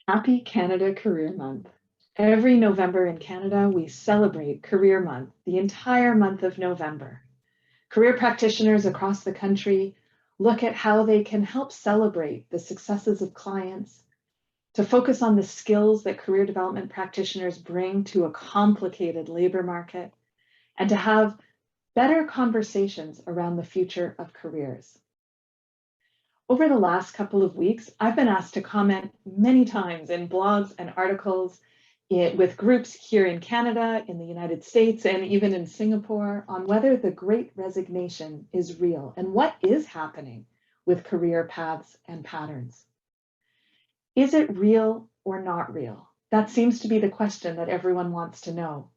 Happy Canada Career Month. Every November in Canada, we celebrate Career Month, the entire month of November. Career practitioners across the country look at how they can help celebrate the successes of clients, to focus on the skills that career development practitioners bring to a complicated labor market, and to have better conversations around the future of careers. Over the last couple of weeks, I've been asked to comment many times in blogs and articles with groups here in Canada, in the United States, and even in Singapore on whether the Great Resignation is real and what is happening with career paths and patterns. Is it real or not real? That seems to be the question that everyone wants to know.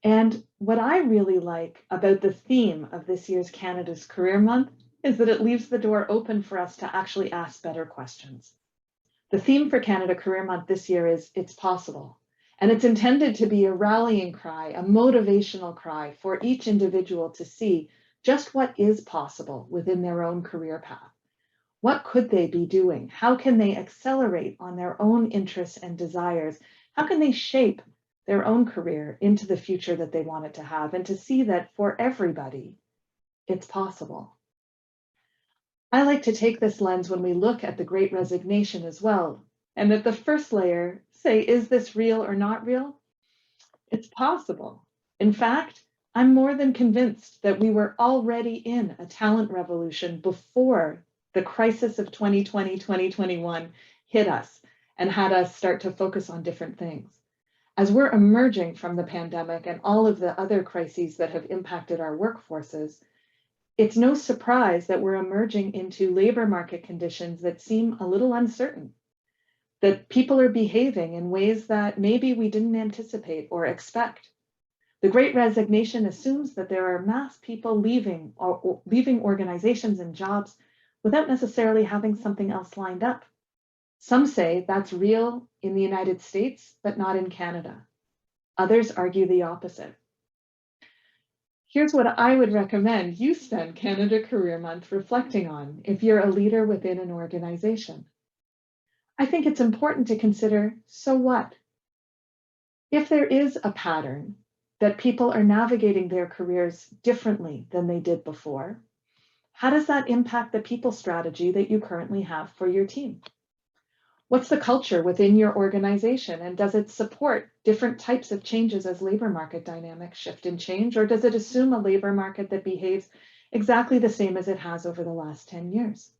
And what I really like about the theme of this year's Canada's Career Month is that it leaves the door open for us to actually ask better questions. The theme for Canada Career Month this year is It's Possible, and it's intended to be a rallying cry, a motivational cry for each individual to see just what is possible within their own career path. What could they be doing? How can they accelerate on their own interests and desires? How can they shape their own career into the future that they want it to have, and to see that for everybody, it's possible. I like to take this lens when we look at the Great Resignation as well, and at the first layer, say, is this real or not real? It's possible. In fact, I'm more than convinced that we were already in a talent revolution before the crisis of 2020, 2021 hit us and had us start to focus on different things. As we're emerging from the pandemic and all of the other crises that have impacted our workforces, it's no surprise that we're emerging into labor market conditions that seem a little uncertain, that people are behaving in ways that maybe we didn't anticipate or expect. The Great Resignation assumes that there are mass people leaving organizations and jobs without necessarily having something else lined up. Some say that's real in the United States, but not in Canada. Others argue the opposite. Here's what I would recommend you spend Canada Career Month reflecting on if you're a leader within an organization. I think it's important to consider, so what? If there is a pattern that people are navigating their careers differently than they did before, how does that impact the people strategy that you currently have for your team? What's the culture within your organization, and does it support different types of changes as labor market dynamics shift and change, or does it assume a labor market that behaves exactly the same as it has over the last 10 years?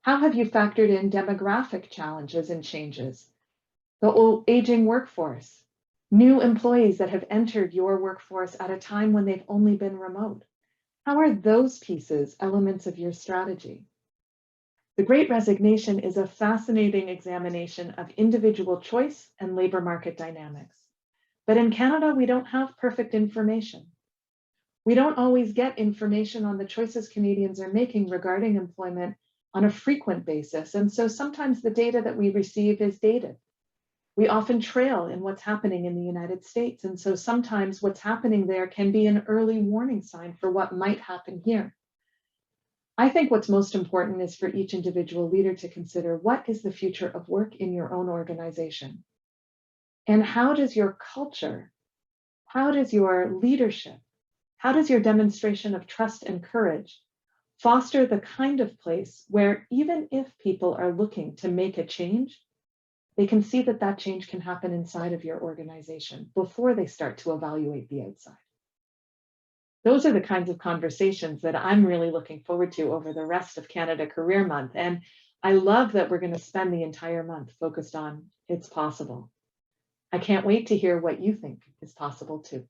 How have you factored in demographic challenges and changes, the aging workforce, new employees that have entered your workforce at a time when they've only been remote? How are those pieces elements of your strategy? The Great Resignation is a fascinating examination of individual choice and labor market dynamics. But in Canada, we don't have perfect information. We don't always get information on the choices Canadians are making regarding employment on a frequent basis. And so sometimes the data that we receive is dated. We often trail in what's happening in the United States. And so sometimes what's happening there can be an early warning sign for what might happen here. I think what's most important is for each individual leader to consider, what is the future of work in your own organization? And how does your culture, how does your leadership, how does your demonstration of trust and courage foster the kind of place where even if people are looking to make a change, they can see that that change can happen inside of your organization before they start to evaluate the outside? Those are the kinds of conversations that I'm really looking forward to over the rest of Canada Career Month. And I love that we're going to spend the entire month focused on It's Possible. I can't wait to hear what you think is possible too.